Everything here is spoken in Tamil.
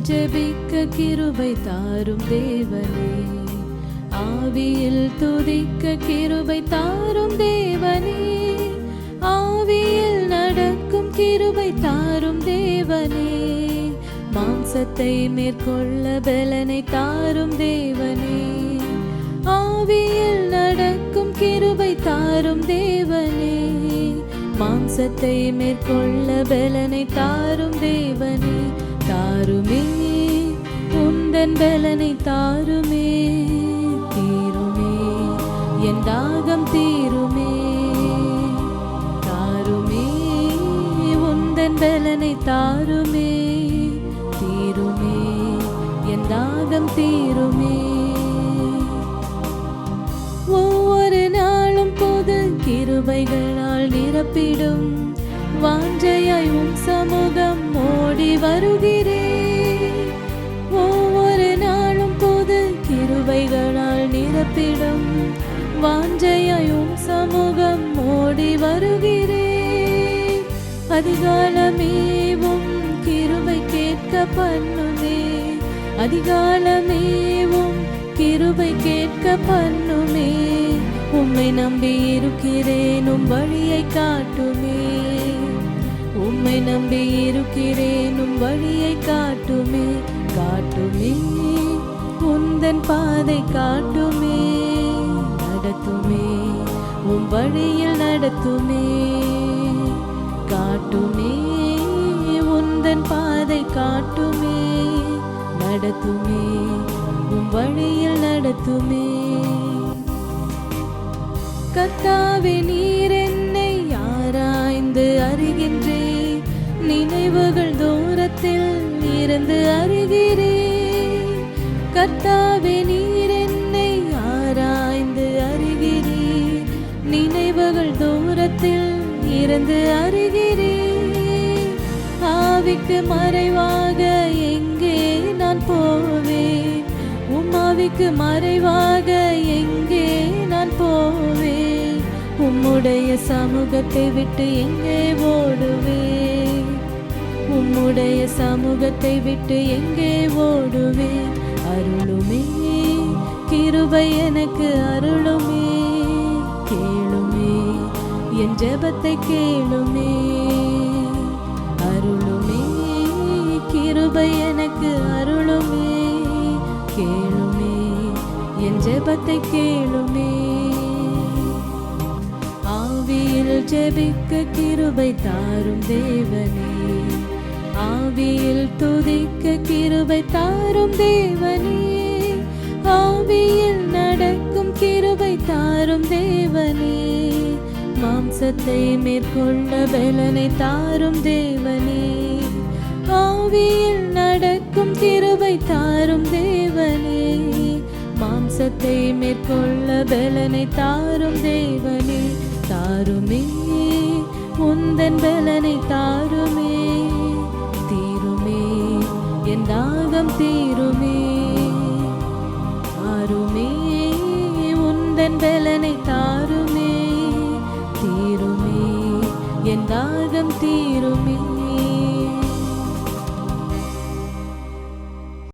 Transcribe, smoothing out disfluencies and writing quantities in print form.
ஜெபிக்க கிருபை தாரும் தேவனே, ஆவியில் துதிக்க கிருபை தாரும் தேவனே, ஆவியில் நடக்கும் கிருபை தாரும் தேவனே, மாம்சத்தை மேற்கொள்ள பலனை தாரும் தேவனே, ஆவியில் நடக்கும் கிருபை தாரும் தேவனே, மாம்சத்தை மேற்கொள்ள பலனை தாரும் தேவனே, தாருமே உந்தன் பலனை தாருமே, தீருமே என் தாகம் தீருமே, தாருமே உந்தன் பலனை தாருமே, தீருமே என் தாகம் தீருமே. ஒவ்வொரு நாளும் புது கிருபைகளால் நிரப்பிடும் வாஞ்சையாய் உம் சமூகம் ஓடி வருகிறேன். ஒவ்வொரு நாளும் புது கிருபைகளால் நிரப்பிடும் வாஞ்சையாய் உம் சமூகம் ஓடி வருகிறேன். அதிகாலமே உம் கிருபை கேட்க பண்ணுமே, அதிகாலமே உம் கிருபை கேட்க பண்ணுமே, உம்மை நம்பி இருக்கிறேன் உம் வழியை காட்டுமே, உம்மை நம்பி இருக்கிறேன் உம் வழியை காட்டுமே, காட்டுமே உந்தன் பாதை காட்டுமே, நடத்துமே உம் வழியில் நடத்துமே, காட்டுமே உந்தன் பாதை காட்டுமே, நடத்துமே உம் வழியில் நடத்துமே. கர்த்தாவே நீர் என்னை ஆராய்ந்து அறிகின்றேன், நினைவுகள் தூரத்தில் இருந்து அறிகிறேன். கர்த்தாவே நீர் என்னை ஆராய்ந்து அறிகிறேன், நினைவுகள் தூரத்தில் இருந்து அறிகிறேன். ஆவிக்கு மறைவாக எங்கே நான் போவேன், உம்மாவிக்கு மறைவாக எங்கே நான் போவேன், உம்முடைய சமூகத்தை விட்டு எங்கே ஓடுவேன், உம்முடைய சமூகத்தை விட்டு எங்கே ஓடுவேன். அருளுமே கிருபை எனக்கு அருளுமே, கேளுமே என் ஜெபத்தை கேளுமே, அருளுமே கிருபை எனக்கு அருளுமே, கேளுமே என் ஜெபத்தை கேளுமே. ஆவியில் ஜெபிக்க கிருபை தாரும் தேவனே, ஆவியில் துதிக்க கிருபை தாரும் தேவனே, ஆவியில் நடக்கும் கிருபை தாரும் தேவனே, மாம்சத்தை மேற்கொள்ள பலனை தாரும் தேவனே, ஆவியில் நடக்கும் கிருபை தாரும் தேவனே, மாம்சத்தை மேற்கொள்ள பலனை தாரும் தேவனே, தாருமே உந்தன் பலனை தாருமே, தீருமே என் தாகம் தீருமே, தாருமே உந்தன் பலனை தாருமே, தீருமே என் தாகம் தீருமே.